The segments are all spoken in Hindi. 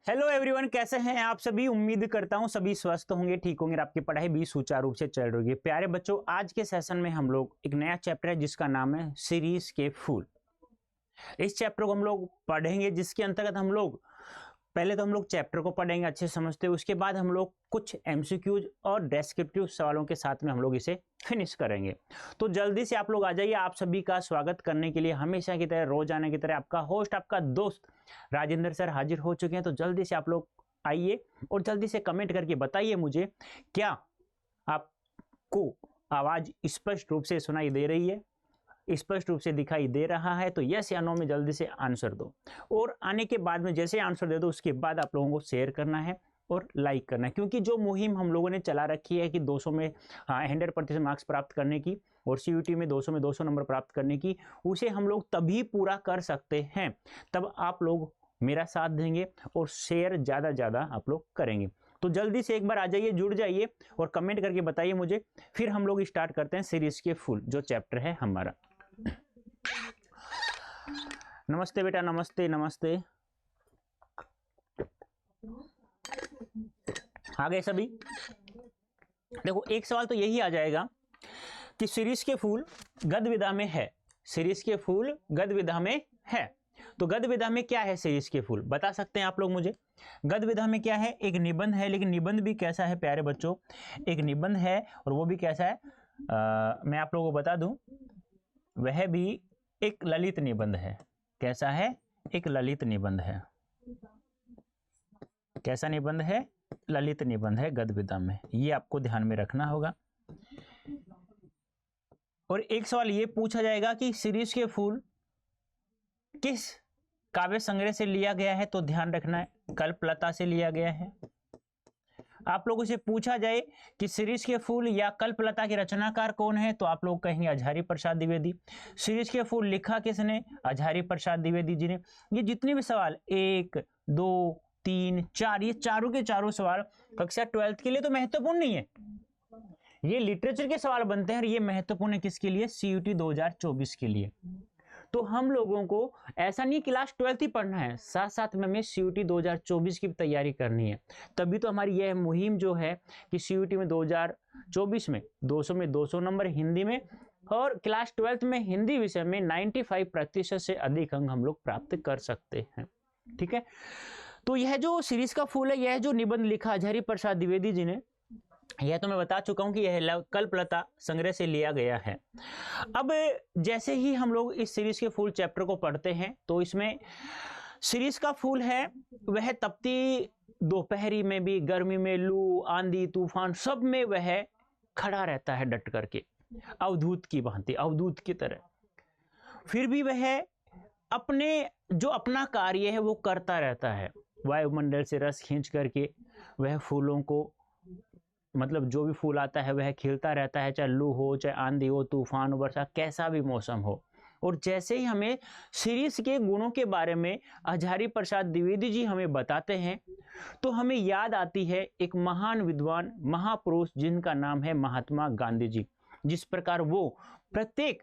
हेलो एवरीवन, कैसे हैं आप सभी। उम्मीद करता हूं सभी स्वस्थ होंगे, ठीक होंगे, आपकी पढ़ाई भी सुचारू रूप से चल रही है। प्यारे बच्चों, आज के सेशन में हम लोग एक नया चैप्टर है जिसका नाम है सीरीज के फूल। इस चैप्टर को हम लोग पढ़ेंगे, जिसके अंतर्गत हम लोग पहले तो हम लोग चैप्टर को पढ़ेंगे अच्छे समझते हुए, उसके बाद हम लोग कुछ एमसीक्यूज और डेस्क्रिप्टिव सवालों के साथ में हम लोग इसे फिनिश करेंगे। तो जल्दी से आप लोग आ जाइए। आप सभी का स्वागत करने के लिए हमेशा की तरह, रोजाना की तरह आपका होस्ट, आपका दोस्त राजेंद्र सर हाजिर हो चुके हैं। तो जल्दी से आप लोग आइए और जल्दी से कमेंट करके बताइए मुझे, क्या आपको आवाज स्पष्ट रूप से सुनाई दे रही है, स्पष्ट रूप से दिखाई दे रहा है? तो यस या नो में जल्दी से आंसर दो। और आने के बाद में जैसे आंसर दे दो, उसके बाद आप लोगों को शेयर करना है और लाइक करना है, क्योंकि जो मुहिम हम लोगों ने चला रखी है कि 200 में 100% मार्क्स प्राप्त करने की और सीयूटी में 200 नंबर प्राप्त करने की, उसे हम लोग तभी पूरा कर सकते हैं तब आप लोग मेरा साथ देंगे और शेयर ज़्यादा आप लोग करेंगे। तो जल्दी से एक बार आ जाइए, जुड़ जाइए और कमेंट करके बताइए मुझे। फिर हम लोग स्टार्ट करते हैं सीरीज के फूल, जो चैप्टर है हमारा। नमस्ते बेटा, नमस्ते नमस्ते। आ गए सभी? देखो, एक सवाल तो यही आ जाएगा कि सीरीज के फूल गद्य विधा में है। सीरीज के फूल गद्य विधा में है, तो गद्य विधा में क्या है सीरीज के फूल, बता सकते हैं आप लोग मुझे? गद्य विधा में क्या है? एक निबंध है, लेकिन निबंध भी कैसा है प्यारे बच्चों? एक निबंध है और वो भी कैसा है, मैं आप लोगों को बता दूं, वह भी एक ललित निबंध है। कैसा है? एक ललित निबंध है। कैसा निबंध है? ललित निबंध है गद्य विधा में। ये आपको ध्यान में रखना होगा। और एक सवाल ये पूछा जाएगा कि सीरीज के फूल किस काव्य संग्रह से लिया गया है, तो ध्यान रखना है कल्पलता से लिया गया है। आप लोगों से पूछा जाए कि सीरीज के फूल या कल्पलता के रचनाकार कौन है, तो आप लोग कहेंगे अजहारी प्रसाद द्विवेदी। सीरीज के फूल लिखा किसने? अजहारी प्रसाद द्विवेदी जी ने। ये जितने भी सवाल 1, 2, 3, 4, ये चारों के चारों सवाल कक्षा 12th के लिए तो महत्वपूर्ण नहीं है, ये लिटरेचर के सवाल बनते हैं और ये महत्वपूर्ण है किसके लिए? सीयूटी 2024 के लिए। तो हम लोगों को ऐसा नहीं क्लास 12th ही पढ़ना है, साथ साथ में हमें सीयूटी 2024 की तैयारी करनी है। तभी तो हमारी यह मुहिम जो है कि सीयूटी में 2024 में 200 नंबर हिंदी में और क्लास 12th में हिंदी विषय में 95% से अधिक अंक हम लोग प्राप्त कर सकते हैं। ठीक है, तो यह जो सीरीज का फूल है, यह जो निबंध लिखा अजहारी प्रसाद द्विवेदी जी ने, यह तो मैं बता चुका हूं कि यह कल्पलता संग्रह से लिया गया है। अब जैसे ही हम लोग इस सीरीज के फूल चैप्टर को पढ़ते हैं, तो इसमें सीरीज का फूल है वह तपती दोपहरी में भी, गर्मी में, लू आंधी तूफान सब में वह खड़ा रहता है डट करके, अवधूत की भांति, अवधूत की तरह। फिर भी वह अपना कार्य है वो करता रहता है। वायुमंडल से रस खींच करके वह फूलों को, मतलब जो भी फूल आता है वह खिलता रहता है, चाहे लू हो, चाहे आंधी हो, तूफान हो, वर्षा, कैसा भी मौसम हो। और जैसे ही हमें सीरीज के गुणों के बारे में अजहारी प्रसाद द्विवेदी जी हमें बताते हैं, तो हमें याद आती है एक महान विद्वान, महापुरुष जिनका नाम है महात्मा गांधी जी। जिस प्रकार वो प्रत्येक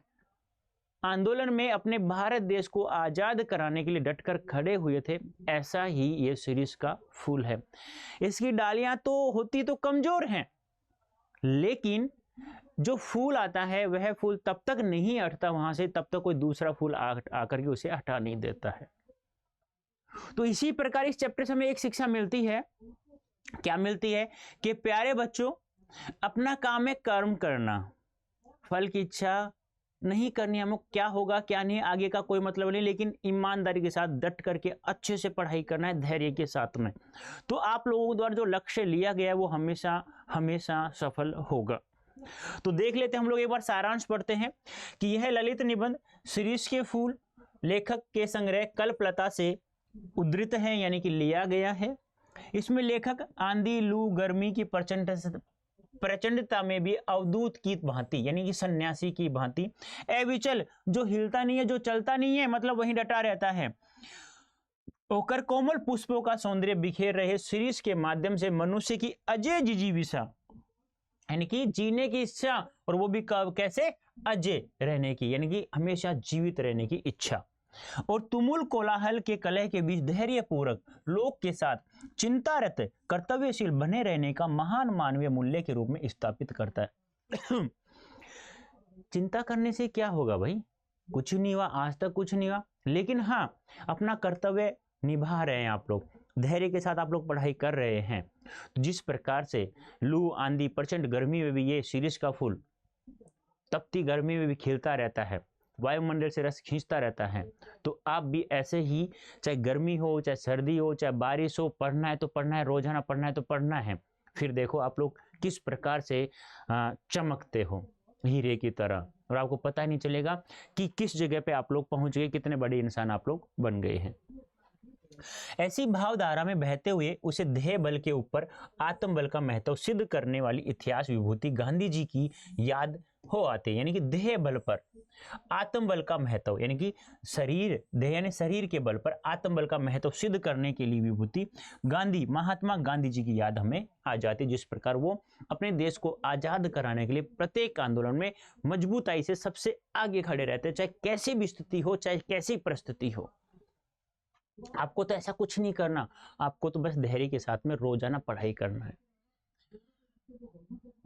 आंदोलन में अपने भारत देश को आजाद कराने के लिए डटकर खड़े हुए थे, ऐसा ही ये सीरीज का फूल है। इसकी डालियां तो होती तो कमजोर हैं, लेकिन जो फूल आता है वह फूल तब तक नहीं हटता वहां से, तब तक कोई दूसरा फूल आकर के उसे हटा नहीं देता है। तो इसी प्रकार इस चैप्टर से हमें एक शिक्षा मिलती है। क्या मिलती है? कि प्यारे बच्चों, अपना काम है कर्म करना, फल की इच्छा नहीं करनी। हमें क्या होगा क्या नहीं आगे का कोई मतलब नहीं, लेकिन ईमानदारी के साथ डट करके अच्छे से पढ़ाई करना है, धैर्य के साथ में। तो आप लोगों द्वारा जो लक्ष्य लिया गया है वो हमेशा हमेशा सफल होगा। तो देख लेते हैं, हम लोग एक बार सारांश पढ़ते हैं कि यह ललित निबंध सीरीज के फूल लेखक के संग्रह कल्पलता से उद्धृत है, यानी कि लिया गया है। इसमें लेखक आंधी, लू, गर्मी की प्रचंडता में भी अवधूत की भांति, यानी कि सन्यासी की भांति, अविचल, जो हिलता नहीं है, जो चलता नहीं है, मतलब वहीं डटा रहता है, होकर कोमल पुष्पों का सौंदर्य बिखेर रहे सीरीज के माध्यम से मनुष्य की अजय जिजीविषा, यानी कि जीने की इच्छा, और वो भी कैसे? अजय रहने की, यानी कि हमेशा जीवित रहने की इच्छा, और तुमुल कोलाहल के कलह के बीच धैर्यपूर्वक लोक के साथ चिंतारत कर्तव्यशील बने रहने का महान मानवीय मूल्य के रूप में स्थापित करता है। चिंता करने से क्या होगा भाई, कुछ नहीं हुआ, आज तक कुछ नहीं हुआ, लेकिन हाँ अपना कर्तव्य निभा रहे हैं आप लोग, धैर्य के साथ आप लोग पढ़ाई कर रहे हैं। तो जिस प्रकार से लू आंधी प्रचंड गर्मी में भी ये शीरीष का फूल तपती गर्मी में भी खिलता रहता है, वायुमंडल से रस खींचता रहता है, तो आप भी ऐसे ही, चाहे गर्मी हो चाहे सर्दी हो चाहे बारिश हो, पढ़ना है तो पढ़ना है, रोजाना पढ़ना है तो पढ़ना है। फिर देखो आप लोग किस प्रकार से चमकते हो हीरे की तरह, और आपको पता ही नहीं चलेगा कि किस जगह पे आप लोग पहुंच गए, कितने बड़े इंसान आप लोग बन गए हैं। ऐसी भावधारा में बहते हुए उसे देह बल के ऊपर आत्म बल का महत्व सिद्ध करने वाली इतिहास विभूति गांधी जी की याद हो आते हैं। यानी कि देह बल पर आत्म बल का महत्व, यानी कि शरीर देह यानी शरीर के बल पर आत्म बल का महत्व सिद्ध करने के लिए विभूति महात्मा गांधी जी की याद हमें आ जाती है। जिस प्रकार वो अपने देश को आजाद कराने के लिए प्रत्येक आंदोलन में मजबूताई से सबसे आगे खड़े रहते, चाहे कैसी भी स्थिति हो, चाहे कैसी परिस्थिति हो। आपको तो ऐसा कुछ नहीं करना, आपको तो बस धैर्य के साथ में रोजाना पढ़ाई करना है।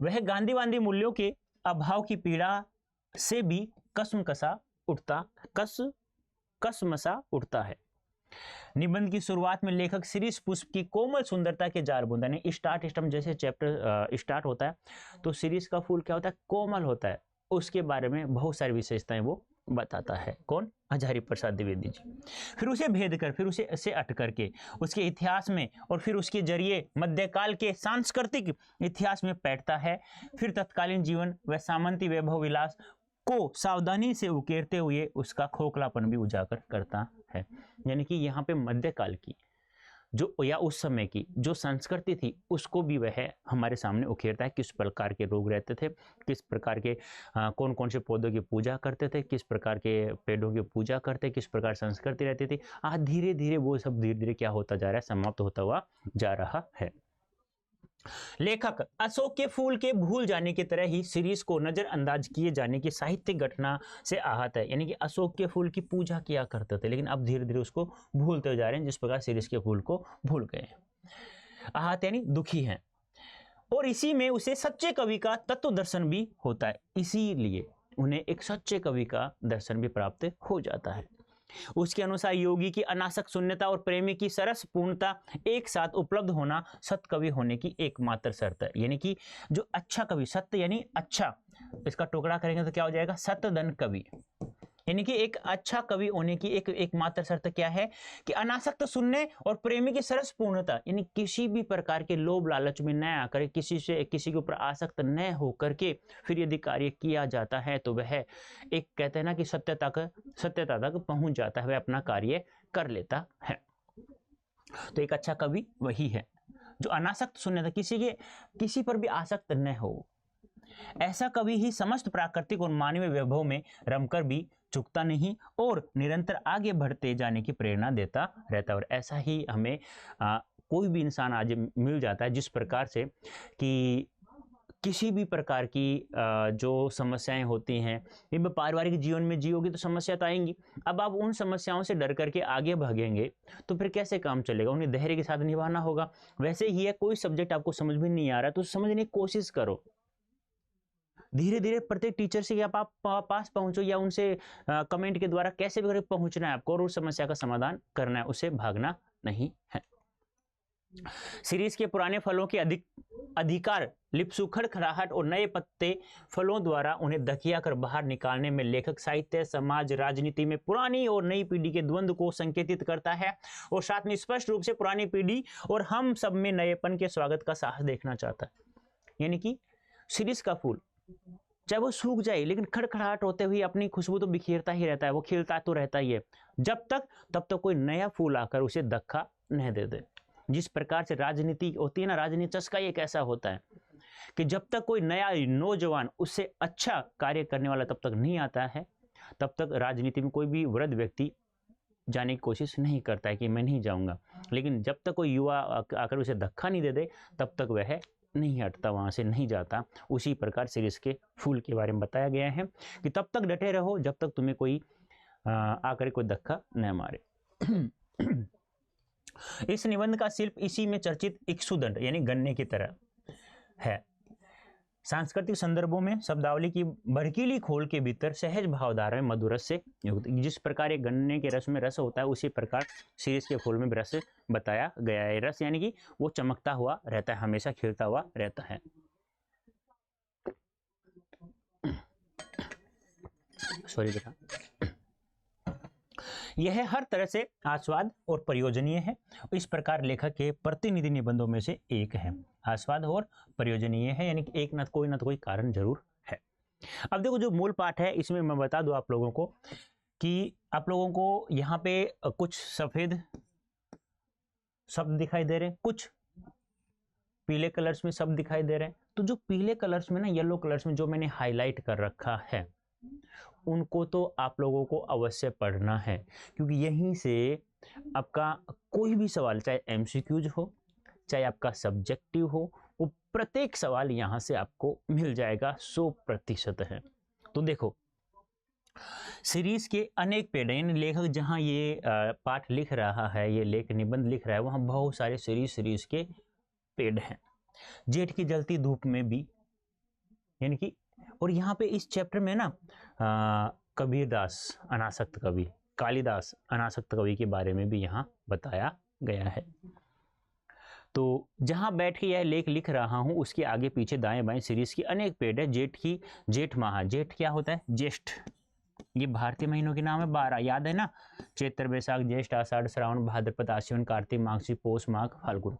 वह गांधीवादी मूल्यों के अभाव की पीड़ा से भी कसमसा उठता है। निबंध की शुरुआत में लेखक शीरीष पुष्प की कोमल सुंदरता के जार बूंदा ने स्टार्ट स्टम जैसे चैप्टर स्टार्ट होता है तो शीरीष का फूल क्या होता है, कोमल होता है, उसके बारे में बहुत सारी विशेषताएं वो बताता है। कौन? हजारी प्रसाद द्विवेदी जी। फिर उसे भेद कर, फिर उसे अट करके उसके इतिहास में और फिर उसके जरिए मध्यकाल के सांस्कृतिक इतिहास में बैठता है। फिर तत्कालीन जीवन व सामंती वैभव विलास को सावधानी से उकेरते हुए उसका खोखलापन भी उजागर करता है। यानी कि यहाँ पे मध्यकाल की जो या उस समय की जो संस्कृति थी उसको भी वह हमारे सामने उकेरता है। किस प्रकार के लोग रहते थे, किस प्रकार के कौन कौन से पौधों की पूजा करते थे, किस प्रकार के पेड़ों की पूजा करते, किस प्रकार संस्कृति रहती थी। आज धीरे धीरे वो सब धीरे धीरे क्या होता जा रहा है, समाप्त होता हुआ जा रहा है। लेखक अशोक के फूल के भूल जाने की तरह ही शीरीष को नजरअंदाज किए जाने की साहित्यिक घटना से आहत है। यानी कि अशोक के फूल की पूजा किया करते थे, लेकिन अब धीरे धीरे उसको भूलते जा रहे हैं, जिस प्रकार शीरीष के फूल को भूल गए हैं। आहत यानी दुखी हैं, और इसी में उसे सच्चे कवि का तत्व दर्शन भी होता है। इसीलिए उन्हें एक सच्चे कवि का दर्शन भी प्राप्त हो जाता है। उसके अनुसार योगी की अनासक्त शून्यता और प्रेमी की सरस पूर्णता एक साथ उपलब्ध होना सत्कवि होने की एकमात्र शर्त है। यानी कि जो अच्छा कवि, सत्य यानी अच्छा, इसका टुकड़ा करेंगे तो क्या हो जाएगा, सत्यधन कवि। यानी कि एक अच्छा कवि होने की एकमात्र शर्त क्या है कि अनासक्त सुनने और प्रेमी की सरस पूर्णता, यानी किसी भी प्रकार के लोभ लालच में न आकर, किसी के ऊपर आसक्त न होकर के फिर यदि कार्य किया जाता है तो वह एक कहते हैं ना कि सत्यता तक पहुंच जाता है, वह अपना कार्य कर लेता है। तो एक अच्छा कवि वही है जो अनासक्त सुनने था, किसी पर भी आसक्त न हो। ऐसा कवि ही समस्त प्राकृतिक और मानवीय वैभव में रमकर भी चुकता नहीं और निरंतर आगे बढ़ते जाने की प्रेरणा देता रहता है। और ऐसा ही हमें कोई भी इंसान आज मिल जाता है, जिस प्रकार से कि किसी भी प्रकार की जो समस्याएं होती हैं, ये पारिवारिक जीवन में जियोगे तो समस्या तो आएंगी। अब आप उन समस्याओं से डर करके आगे भागेंगे तो फिर कैसे काम चलेगा, उन्हें धैर्य के साथ निभाना होगा। वैसे ही है, कोई सब्जेक्ट आपको समझ में नहीं आ रहा तो समझने की कोशिश करो, धीरे धीरे प्रत्येक टीचर से आप पास पहुंचो या उनसे कमेंट के द्वारा कैसे भी पहुंचना है आपको और उस समस्या का समाधान करना है, उसे भागना नहीं है। सीरीज के पुराने फलों के अधिकार लिपसुखड़ खराहट और नए पत्ते फलों द्वारा उन्हें दकिया कर बाहर निकालने में लेखक साहित्य, समाज, राजनीति में पुरानी और नई पीढ़ी के द्वंद्व को संकेतित करता है और साथ में स्पष्ट रूप से पुरानी पीढ़ी और हम सब में नएपन के स्वागत का साहस देखना चाहता है। यानी कि सीरीज का फूल चाहे वो सूख जाए लेकिन खड़खड़ाहट होते हुए अपनी खुशबू तो बिखेरता ही रहता है, वो खिलता तो रहता ही है तब तक कोई नया फूल आकर उसे धक्का नहीं दे दे। जिस प्रकार से राजनीति होती है ना, राजनीति चस्का एक ऐसा होता है कि जब तक कोई नया नौजवान उससे अच्छा कार्य करने वाला तब तक नहीं आता है, तब तक राजनीति में कोई भी वृद्ध व्यक्ति जाने की कोशिश नहीं करता है कि मैं नहीं जाऊंगा। लेकिन जब तक कोई युवा आकर उसे धक्का नहीं दे दे तब तक वह नहीं हटता, वहां से नहीं जाता। उसी प्रकार सीरीज के फूल के बारे में बताया गया है कि तब तक डटे रहो जब तक तुम्हें कोई आकर कोई धक्का न मारे। इस निबंध का शिल्प इसी में चर्चित इक्षुदंड यानी गन्ने की तरह है। सांस्कृतिक संदर्भों में शब्दावली की भड़कीली खोल के भीतर सहज भावधारा में मधुरस से युक्त, जिस प्रकार एक गन्ने के रस में रस होता है उसी प्रकार शीर्ष के फूल में रस बताया गया है। रस यानी कि वो चमकता हुआ रहता है, हमेशा खिलता हुआ रहता है। सॉरी बेटा। यह हर तरह से आस्वाद और प्रयोजनीय है। इस प्रकार लेखक के प्रतिनिधि निबंधों में से एक है। आस्वाद और प्रयोजनीय है यानी कि एक न कोई कारण जरूर है। अब देखो जो मूल पाठ है इसमें मैं बता दूं आप लोगों को कि आप लोगों को यहाँ पे कुछ सफेद शब्द दिखाई दे रहे हैं, कुछ पीले कलर्स में शब्द दिखाई दे रहे हैं। तो जो पीले कलर्स में ना, येलो कलर्स में जो मैंने हाईलाइट कर रखा है उनको तो आप लोगों को अवश्य पढ़ना है, क्योंकि यहीं से आपका कोई भी सवाल, चाहे एमसीक्यूज हो चाहे आपका सब्जेक्टिव हो, वो प्रत्येक सवाल यहाँ से आपको मिल जाएगा, 100% है। तो देखो सीरीज के अनेक पेड़ हैं, लेखक जहाँ ये पाठ लिख रहा है, ये लेख निबंध लिख रहा है, वहाँ बहुत सारे सीरीज के पेड़ हैं। जेठ की जलती धूप में भी यानी कि, और यहाँ पे इस चैप्टर में ना कबीरदास अनासक्त कवि, कालिदास अनासक्त कवि के बारे में भी यहाँ बताया गया है। तो जहाँ बैठ के यह लेख लिख रहा हूँ उसके आगे पीछे दाएं बाएं सीरीज की अनेक पेड़ है। जेठ माह, जेठ क्या होता है? ज्येष्ठ, ये भारतीय महीनों के नाम है 12, याद है ना? चैत्र बैसाख ज्येष्ठ आषाढ़ श्रावण भाद्रपद आश्विन कार्तिक माघ पौष माघ फाल्गुन।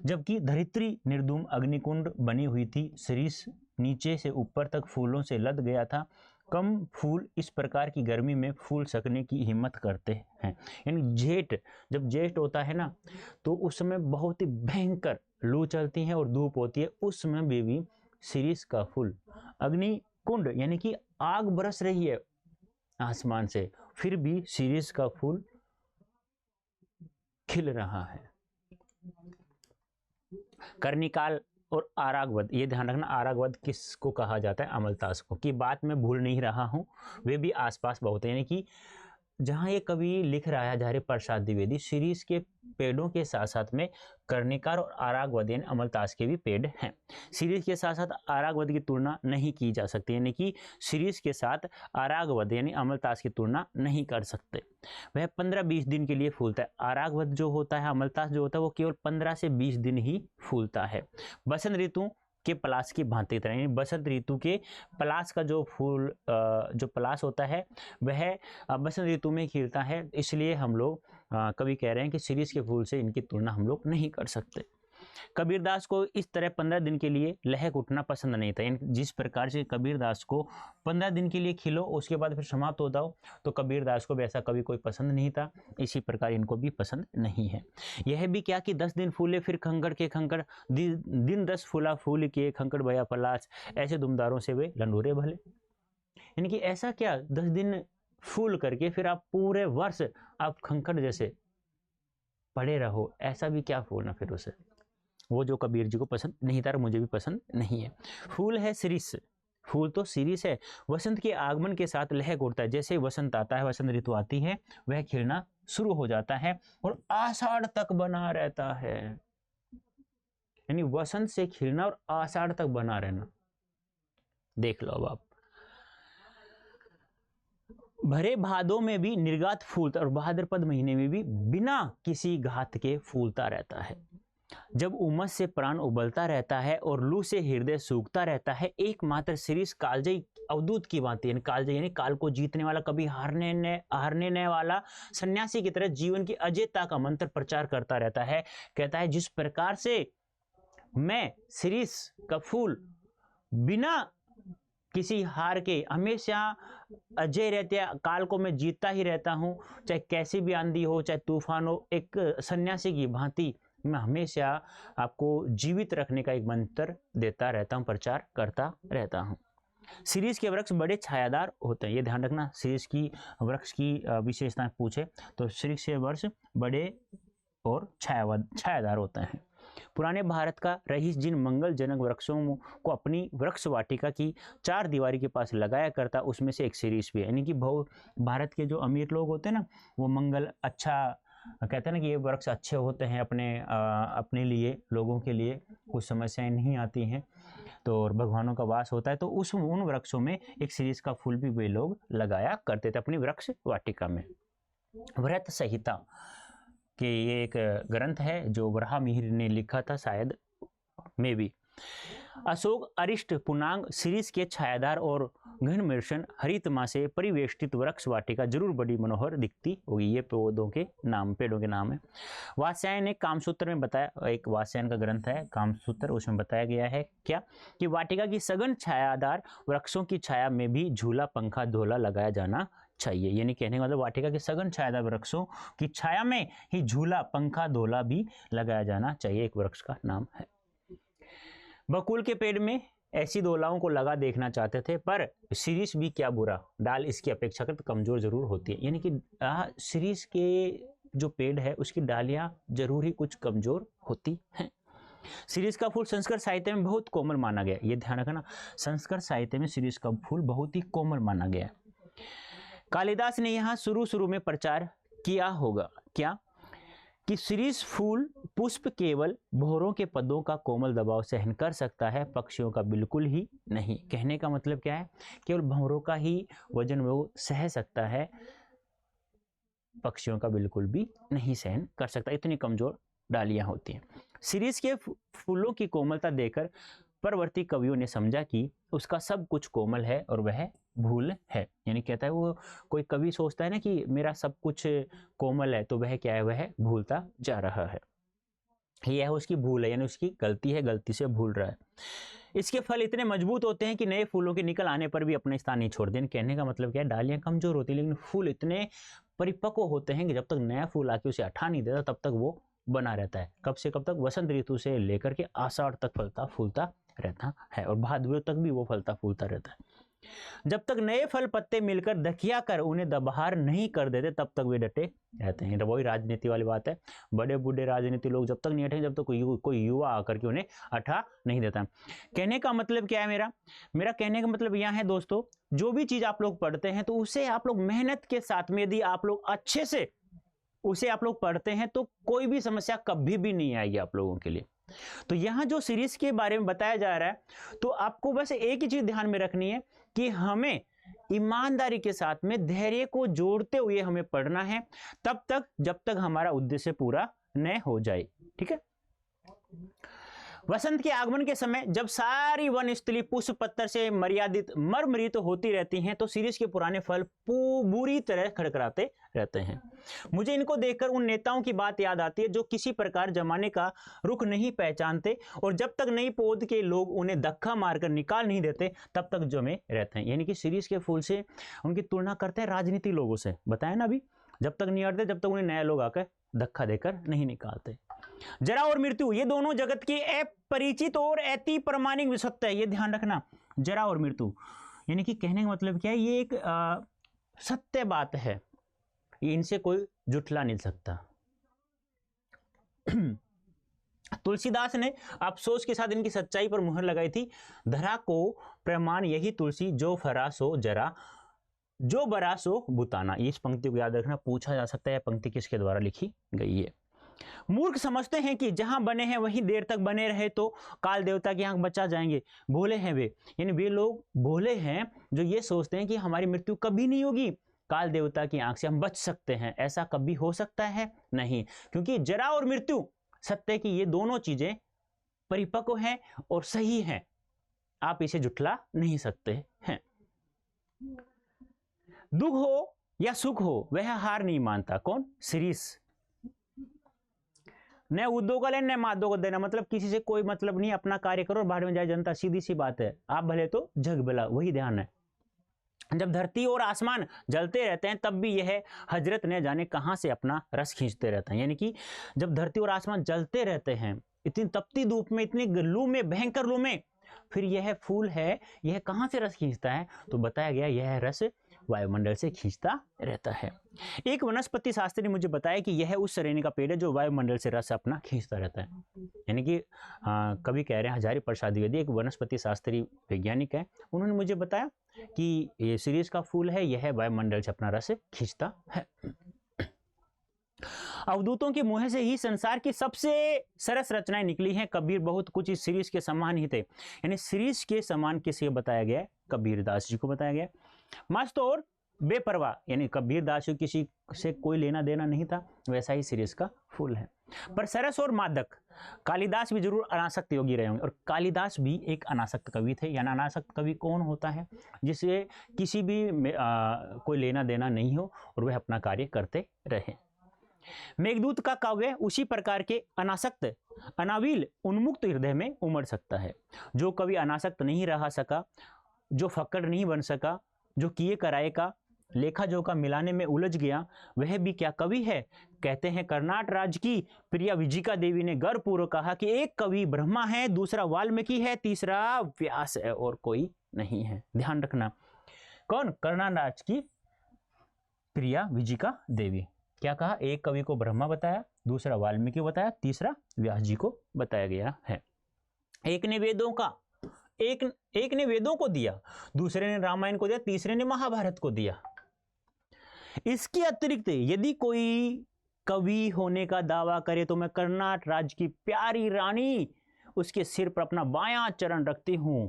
जबकि धरित्री निर्धूम अग्निकुंड बनी हुई थी, शीर्ष नीचे से ऊपर तक फूलों से लद गया था। कम फूल इस प्रकार की गर्मी में फूल सकने की हिम्मत करते हैं। यानी जेठ, जब जेठ होता है ना तो उस समय बहुत ही भयंकर लू चलती है और धूप होती है। उस समय भी शीर्ष का फूल, अग्निकुंड यानी कि आग बरस रही है आसमान से, फिर भी शीर्ष का फूल खिल रहा है। कर्णिकाल और आरागवद, ये ध्यान रखना आरागवद किसको कहा जाता है? अमलतास को, की बात मैं भूल नहीं रहा हूं, वे भी आसपास बहुत है। यानी कि जहां ये कवि लिख रहा है हजारी प्रसाद द्विवेदी, शीर्ष के पेड़ों के साथ साथ में कर्णिकार और आरागवद यानी अमलतास के भी पेड़ हैं। शीर्ष के साथ साथ आरागवद की तुलना नहीं की जा सकती, यानी कि शीर्ष के साथ आरागवद यानी अमलतास की तुलना नहीं कर सकते। वह 15-20 दिन के लिए फूलता है। आरागवद जो होता है, अमलतास जो होता है, वो केवल 15 से 20 दिन ही फूलता है। बसंत ऋतु के पलाश की भांति तरह, यानी बसंत ऋतु के पलाश का जो फूल, जो पलाश होता है वह बसंत ऋतु में खिलता है। इसलिए हम लोग कवि कह रहे हैं कि शीर्ष के फूल से इनकी तुलना हम लोग नहीं कर सकते। कबीरदास को इस तरह 15 दिन के लिए लहक उठना पसंद नहीं था। यानी जिस प्रकार से कबीरदास को 15 दिन के लिए खिलो उसके बाद फिर समाप्त हो जाओ, तो कबीरदास को भी ऐसा कभी कोई पसंद नहीं था, इसी प्रकार इनको भी पसंद नहीं है। यह भी क्या कि 10 दिन फूले फिर खंकड़ के खंकड़, दिन 10 फूला फूल के खंकड़ भया पलाश, ऐसे दुमदारों से वे लंडूरे भले। यानी कि ऐसा क्या 10 दिन फूल करके फिर आप पूरे वर्ष आप खंकड़ जैसे पड़े रहो, ऐसा भी क्या फूलना फिर उसे, वो जो कबीर जी को पसंद नहीं था, मुझे भी पसंद नहीं है। फूल है शीर्ष, फूल तो शीर्ष है। वसंत के आगमन के साथ लहक उठता है। जैसे वसंत आता है, वसंत ऋतु आती है, वह खिलना शुरू हो जाता है और आषाढ़ तक बना रहता है। यानी वसंत से खिलना और आषाढ़ तक बना रहना, देख लो। अब आप भरे भादों में भी निर्घात फूलता और भाद्रपद महीने में भी बिना किसी घात के फूलता रहता है। जब उमस से प्राण उबलता रहता है और लू से हृदय सूखता रहता है, एकमात्र शीर्ष कालजयी अवधूत की भांति, यानी कालजयी यानी काल को जीतने वाला, कभी हारने न वाला सन्यासी की तरह जीवन की अजेयता का मंत्र प्रचार करता रहता है। कहता है जिस प्रकार से मैं शीर्ष का फूल बिना किसी हार के हमेशा अजय रहते हैं, काल को मैं जीतता ही रहता हूं, चाहे कैसी भी आंधी हो, चाहे तूफान हो, एक सन्यासी की भांति मैं हमेशा आपको जीवित रखने का एक मंत्र देता रहता हूं, प्रचार करता रहता हूं। शीर्ष के वृक्ष बड़े छायादार होते हैं, ये ध्यान रखना। शीर्ष की वृक्ष की विशेषताएं पूछे तो शीर्ष के वृक्ष बड़े और छायादार होते हैं। पुराने भारत का रईस जिन मंगलजनक वृक्षों को अपनी वृक्ष वाटिका की चार दीवारी के पास लगाया करता, उसमें से एक सीरीज भी है। यानी कि भारत के जो अमीर लोग होते हैं ना, वो मंगल अच्छा कहते हैं ना कि ये वृक्ष अच्छे होते हैं अपने लिए, लोगों के लिए कुछ समस्याएं नहीं आती हैं, तो और भगवानों का वास होता है, तो उन वृक्षों में एक सीरीज का फूल भी वे लोग लगाया करते थे अपनी वृक्ष वाटिका में। व्रत संहिता कि ये एक ग्रंथ है जो वराहमिहिर ने लिखा था, शायद में भी। अशोक अरिष्ट पुनांग सीरीज के छायादार और घनमृषण हरितमा से परिवेष्टित वृक्ष वाटिका जरूर बड़ी मनोहर दिखती होगी। ये पेड़ों के नाम है। वात्स्यायन ने कामसूत्र में बताया, एक वात्स्यायन का ग्रंथ है कामसूत्र, उसमें बताया गया है क्या कि वाटिका की सघन छायादार वृक्षों की छाया में भी झूला, पंखा, धोला लगाया जाना चाहिए। यानी कहने का मतलब वाटिका के सघन छायादार वृक्षों की छाया में ही झूला, पंखा, धोला भी लगाया जाना चाहिए। एक वृक्ष का नाम है। बकुल के पेड़ में ऐसी दोलाओं को लगा देखना चाहते थे, पर सीरीज भी क्या बुरा, डाल इसकी अपेक्षाकृत कमजोर जरूर होती है। यानी कि सीरीज के जो पेड़ है उसकी डालियां जरूर ही कुछ कमजोर होती हैं। सीरीज का फूल संस्कृत साहित्य में बहुत कोमल माना गया। ये ध्यान रखना, संस्कृत साहित्य में सीरीज का फूल बहुत ही कोमल माना गया। कालिदास ने यहाँ शुरू में प्रचार किया होगा क्या कि शिरीष फूल पुष्प केवल भौरों के पदों का कोमल दबाव सहन कर सकता है, पक्षियों का बिल्कुल ही नहीं। कहने का मतलब क्या है, केवल भौरों का ही वजन वो सह सकता है, पक्षियों का बिल्कुल भी नहीं सहन कर सकता, इतनी कमजोर डालियां होती हैं। शिरीष के फूलों की कोमलता देखकर परवर्ती कवियों ने समझा कि उसका सब कुछ कोमल है और वह भूल है। यानी कहता है वो, कोई कवि सोचता है ना कि मेरा सब कुछ कोमल है, तो वह क्या है, वह भूलता जा रहा है, यह उसकी भूल है, यानी उसकी गलती है, गलती से भूल रहा है। इसके फल इतने मजबूत होते हैं कि नए फूलों के निकल आने पर भी अपने स्थान नहीं छोड़ते। कहने का मतलब क्या है, डालियां कमजोर होती है लेकिन फूल इतने परिपक्व होते हैं कि जब तक नया फूल आके उसे हटा नहीं देता तब तक वो बना रहता है। कब से कब तक, वसंत ऋतु से लेकर के आषाढ़ तक फलता फूलता रहता है, और भादवे तक भी वो फलता फूलता रहता है। जब तक नए फल पत्ते मिलकर दखिया कर उन्हें दबहार नहीं कर देते तब तक वे डटे रहते हैं। वही राजनीति वाली बात है, बड़े बूढ़े राजनीति लोग जब तक नहीं हटेंगे, जब तक कोई युवा आकर के उन्हें हटा नहीं देता। कहने का मतलब क्या है, मेरा कहने का मतलब यह है दोस्तों, जो भी चीज आप लोग पढ़ते हैं तो उसे आप लोग मेहनत के साथ में, यदि आप लोग अच्छे से उसे आप लोग पढ़ते हैं तो कोई भी समस्या कभी भी नहीं आएगी आप लोगों के लिए। तो यहां जो सीरीज के बारे में बताया जा रहा है, तो आपको बस एक ही चीज ध्यान में रखनी है कि हमें ईमानदारी के साथ में धैर्य को जोड़ते हुए हमें पढ़ना है, तब तक जब तक हमारा उद्देश्य पूरा न हो जाए। ठीक है। वसंत के आगमन के समय जब सारी वनस्थली पुष्प पत्तर से मर्यादित मरमरित होती रहती हैं, तो सीरीज के पुराने फल बुरी तरह खड़खड़ाते रहते हैं। मुझे इनको देखकर उन नेताओं की बात याद आती है जो किसी प्रकार जमाने का रुख नहीं पहचानते, और जब तक नई पौध के लोग उन्हें धक्का मारकर निकाल नहीं देते तब तक जमे रहते हैं। यानी कि सीरीज के फूल से उनकी तुलना करते हैं राजनीति लोगों से, बताया ना अभी, जब तक नहीं हटते जब तक उन्हें नए लोग आकर धक्का देकर नहीं निकालते। जरा और मृत्यु ये दोनों जगत के अपरिचित और अति प्रमाणिक सत्य है, ये ध्यान रखना। जरा और मृत्यु यानी कि कहने का मतलब क्या है, ये एक सत्य बात है, इनसे कोई जुटला नहीं सकता। तुलसीदास ने अफसोस के साथ इनकी सच्चाई पर मुहर लगाई थी। धरा को प्रमाण यही तुलसी, जो फरा सो जरा, जो बरा सो बुताना। इस पंक्ति को याद रखना, पूछा जा सकता है पंक्ति किसके द्वारा लिखी गई है। मूर्ख समझते हैं कि जहां बने हैं वहीं देर तक बने रहे तो काल देवता की आंख बचा जाएंगे। भोले हैं वे, यानी वे लोग भोले हैं जो ये सोचते हैं कि हमारी मृत्यु कभी नहीं होगी, काल देवता की आंख से हम बच सकते हैं। ऐसा कभी हो सकता है नहीं, क्योंकि जरा और मृत्यु सत्य की ये दोनों चीजें परिपक्व हैं और सही हैं, आप इसे जुटला नहीं सकते हैं। दुख हो या सुख हो वह हार नहीं मानता। कौन? शिरीष। न उद्योग का लेना न मादों को देना, मतलब किसी से कोई मतलब नहीं, अपना कार्य करो और बाहर में जाए जनता, सीधी सी बात है। आप भले तो जग भला, वही ध्यान है। जब धरती और आसमान जलते रहते हैं तब भी यह हजरत न जाने कहां से अपना रस खींचते रहते हैं। यानी कि जब धरती और आसमान जलते रहते हैं इतनी तपती धूप में, इतनी लू में, भयंकर लू में, फिर यह फूल है, यह कहां से रस खींचता है? तो बताया गया यह रस वायुमंडल से खींचता रहता है। एक वनस्पति शास्त्री ने मुझे बताया कि यह उस श्रेणी का पेड़ है जो वायुमंडल से रस अपना खींचता रहता है। यानी कि कवि कह रहे हैं हजारी प्रसाद द्विवेदी एक वनस्पति शास्त्री वैज्ञानिक है, उन्होंने मुझे बताया कि ये सीरीज का फूल है, यह वायुमंडल से अपना रस खींचता है। अवधूतों के मुंह से ही संसार की सबसे सरस रचनाएं निकली हैं। कबीर बहुत कुछ इस सीरीज के समान ही थे। यानी सीरीज के समान किसे बताया गया? कबीर दास जी को बताया गया। मस्त और बेपरवाह, यानी कबीर दास जी किसी से कोई लेना देना नहीं था, वैसा ही सीरीज का फूल है। पर सरस और मादक, कालिदास भी जरूर अनासक्त योगी रहे होंगे, और कालिदास भी एक अनासक्त कवि थे। यानी अनासक्त कवि कौन होता है? जिसे किसी भी कोई लेना देना नहीं हो और वह अपना कार्य करते रहे। मेघदूत का काव्य उसी प्रकार के अनासक्त, अनाविल, उन्मुक्त हृदय में उमड़ सकता है। जो कवि अनासक्त नहीं रह सका, जो फक्कड़ नहीं बन सका, जो किए कराए का लेखा जोखा मिलाने में उलझ गया, वह भी क्या कवि है? कहते हैं कर्नाट राज्य की प्रिया विजिका देवी ने गर्वपूर्वक कहा कि एक कवि ब्रह्मा है, दूसरा वाल्मीकि है, तीसरा व्यास है और कोई नहीं है। ध्यान रखना, कौन? कर्नाट राज्य की प्रिया विजिका देवी। क्या कहा? एक कवि को ब्रह्मा बताया, दूसरा वाल्मीकि बताया, तीसरा व्यास जी को बताया गया है। एक ने वेदों को दिया, दूसरे ने रामायण को दिया, तीसरे ने महाभारत को दिया। इसके अतिरिक्त यदि कोई कवि होने का दावा करे तो मैं कर्नाट राज्य की प्यारी रानी उसके सिर पर अपना बायां चरण रखती हूं।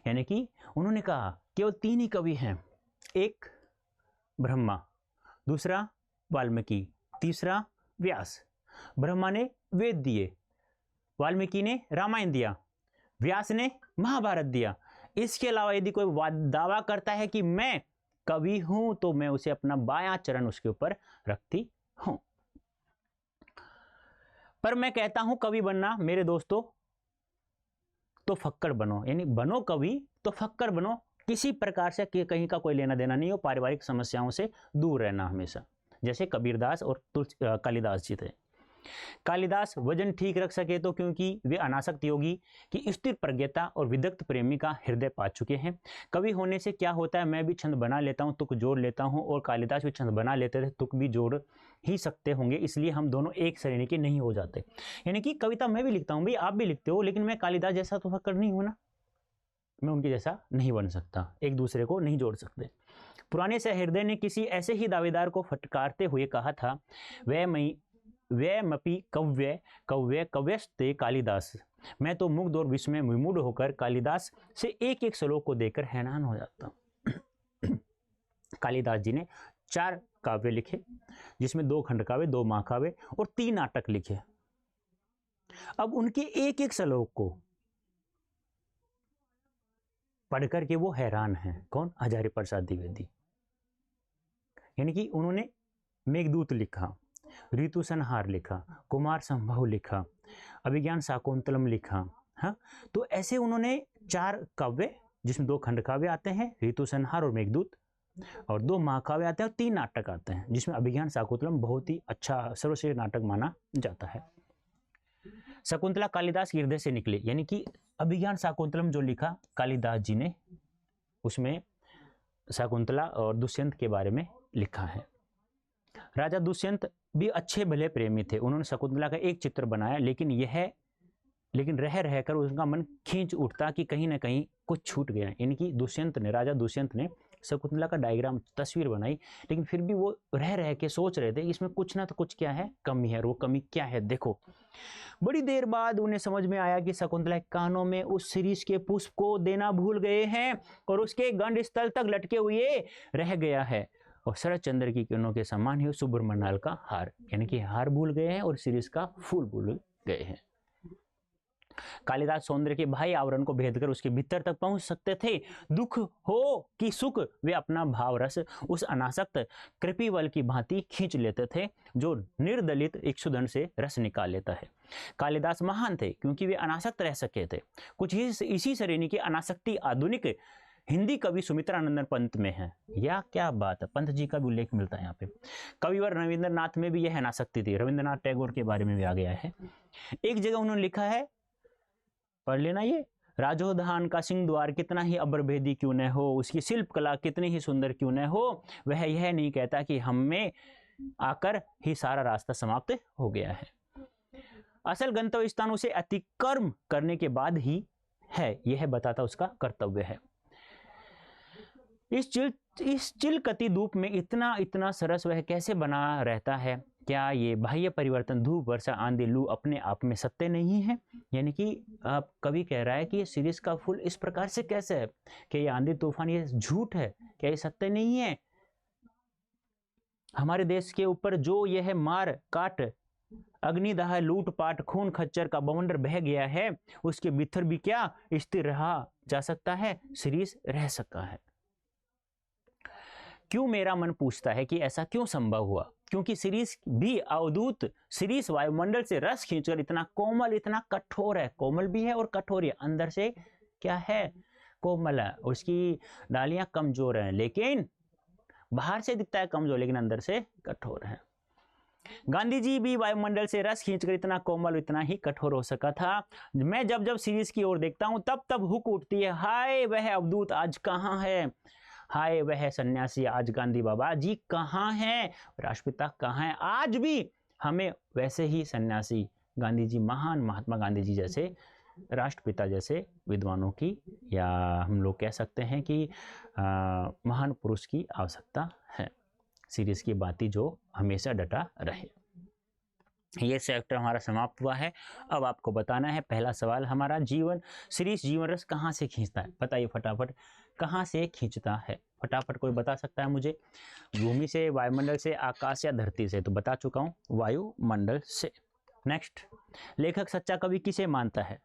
यानी कि उन्होंने कहा केवल 3 ही कवि हैं, एक ब्रह्मा, दूसरा वाल्मीकि, तीसरा व्यास। ब्रह्मा ने वेद दिए, वाल्मीकि ने रामायण दिया, व्यास ने महाभारत दिया। इसके अलावा यदि कोई दावा करता है कि मैं कवि हूं तो मैं उसे अपना बायां चरण उसके ऊपर रखती हूं। पर मैं कहता हूं कवि बनना मेरे दोस्तों तो फक्कड़ बनो, यानी बनो कवि तो फक्कड़ बनो, किसी प्रकार से कहीं का कोई लेना देना नहीं हो, पारिवारिक समस्याओं से दूर रहना हमेशा, जैसे कबीरदास और कालिदास जी थे। कालिदास वजन ठीक रख सके तो क्योंकि वे अनासक्त योगी की स्थिर प्रज्ञता और विदग्ध प्रेमी का हृदय पा चुके हैं। कवि होने से क्या होता है? मैं भी छंद बना लेता हूं, तुक जोड़ लेता हूं, और कालिदास भी छंद बना लेते थे, तुक भी जोड़ ही सकते होंगे, इसलिए हम दोनों एक श्रेणी के नहीं हो जाते। यानी कि कविता मैं भी लिखता हूं, भाई आप भी लिखते हो, लेकिन मैं कालिदास जैसा तो फक्कड़ नहीं हूं ना, मैं उनके जैसा नहीं बन सकता, एक दूसरे को नहीं जोड़ सकते। पुराने सहृदय ने किसी ऐसे ही दावेदार को फटकारते हुए कहा था, वयमपि कव्य कव्य कव्यस्ते कालिदास। मैं तो मुग्ध और विस्मय विमूढ़ होकर कालिदास से एक एक श्लोक को देखकर हैरान हो जाता हूं। कालिदास जी ने 4 काव्य लिखे, जिसमें 2 खंडकाव्य, 2 महाकाव्य और 3 नाटक लिखे। अब उनके एक एक श्लोक को पढ़कर के वो हैरान हैं। कौन? हजारी प्रसाद द्विवेदी। यानी कि उन्होंने मेघदूत लिखा, ऋतु संहार लिखा, कुमार संभव लिखा, अभिज्ञान शाकुंतलम लिखा। हाँ, तो ऐसे उन्होंने 4 काव्य, जिसमें 2 खंड काव्य आते हैं, ऋतु संहार और मेघदूत, और 2 महाकाव्य आते हैं और 3 नाटक आते हैं, जिसमें अभिज्ञान शाकुंतलम बहुत ही अच्छा सर्वश्रेष्ठ नाटक माना जाता है। शकुंतला कालिदास के हृदय से निकले, यानी कि अभिज्ञान शाकुंतलम जो लिखा कालिदास जी ने, उसमें शकुंतला और दुष्यंत के बारे में लिखा है। राजा दुष्यंत भी अच्छे भले प्रेमी थे, उन्होंने शकुंतला का एक चित्र बनाया, लेकिन रह रहकर उनका मन खींच उठता कि कहीं ना कहीं कुछ छूट गया। यानी कि राजा दुष्यंत ने शकुंतला का डायग्राम, तस्वीर बनाई, लेकिन फिर भी वो रह रह के सोच रहे थे इसमें कुछ ना तो कुछ क्या है, कमी है, और वो कमी क्या है देखो। बड़ी देर बाद उन्हें समझ में आया कि शकुंतला के कानों में उस शिरीष के पुष्प को देना भूल गए हैं और उसके गंड स्थल तक लटके हुए रह गया है, और शरद चंद्र की किरणों के समान ही सुब्रमण्यल का हार, यानी कि हार भूल गए हैं और शिरीष का फूल भूल गए हैं। कालिदास सौंदर्य के बाह्य आवरण को भेदकर उसके भीतर तक पहुंच सकते थे। दुख हो कि सुख, वे अपना भाव रस उस अनासक्त कृपिवल की भांति खींच लेते थे जो निर्दलित इक्षुधन से रस निकाल लेता है। कालिदास महान थे क्योंकि वे अनासक्त रह सके थे। कुछ इसी श्रेणी की अनासक्ति आधुनिक हिंदी कवि सुमित्रानंदन पंत में है। या क्या बात है, पंत जी का भी उल्लेख मिलता है यहाँ पे। कविवर रविंद्रनाथ में भी यह अनासक्ति थी, रविंद्रनाथ टैगोर के बारे में भी आ गया है। एक जगह उन्होंने लिखा है, पढ़ लेना ये, राजोधान का सिंह द्वार कितना ही अबरभेदी क्यों न हो, उसकी शिल्प कला कितनी ही सुंदर क्यों न हो, वह यह नहीं कहता कि हम में आकर ही सारा रास्ता समाप्त हो गया है। असल गंतव्य स्थान उसे अतिक्रम करने के बाद ही है, यह बताता उसका कर्तव्य है। इस चिलकती धूप में इतना सरस वह कैसे बना रहता है? क्या ये बाह्य परिवर्तन, धूप, वर्षा, आंधी, लू अपने आप में सत्य नहीं है? यानी कि आप कवि कह रहा है कि ये शिरीष का फूल इस प्रकार से कैसे है कि ये आंधी तूफान ये झूठ है, क्या ये सत्य नहीं है? हमारे देश के ऊपर जो यह मार काट, अग्निदाह, लूटपाट, खून खच्चर का बवंडर बह गया है, उसके भीतर भी क्या स्थिर रहा जा सकता है? शिरीष रह सका है। क्यों मेरा मन पूछता है कि ऐसा क्यों संभव हुआ? क्योंकि शिरीष भी अवधूत, शिरीष वायुमंडल से रस खींचकर इतना कोमल, इतना कठोर है, कोमल भी है और कठोर है, अंदर से क्या है? कोमल है। उसकी डालियां कमजोर हैं, लेकिन बाहर से दिखता है कमजोर, लेकिन अंदर से कठोर है। गांधी जी भी वायुमंडल से रस खींचकर इतना कोमल, इतना ही कठोर हो सका था। मैं जब शिरीष की ओर देखता हूं तब हुक उठती है, हाय वह अवधूत आज कहाँ है, हाय वह सन्यासी आज गांधी बाबा जी कहाँ हैं, राष्ट्रपिता कहाँ हैं? आज भी हमें वैसे ही सन्यासी गांधी जी, महान महात्मा गांधी जी जैसे राष्ट्रपिता जैसे विद्वानों की, या हम लोग कह सकते हैं कि महान पुरुष की आवश्यकता है। सीरीज की बातें जो हमेशा डटा रहे। ये चैप्टर हमारा समाप्त हुआ है। अब आपको बताना है पहला सवाल हमारा, जीवन शिरीष जीवन रस कहाँ से खींचता है? बताइए फटाफट, कहाँ से खींचता है? फटाफट कोई बता सकता है मुझे? भूमि से, वायुमंडल से, आकाश या धरती से? तो बता चुका हूँ, वायुमंडल से। नेक्स्ट, लेखक सच्चा कवि किसे मानता है?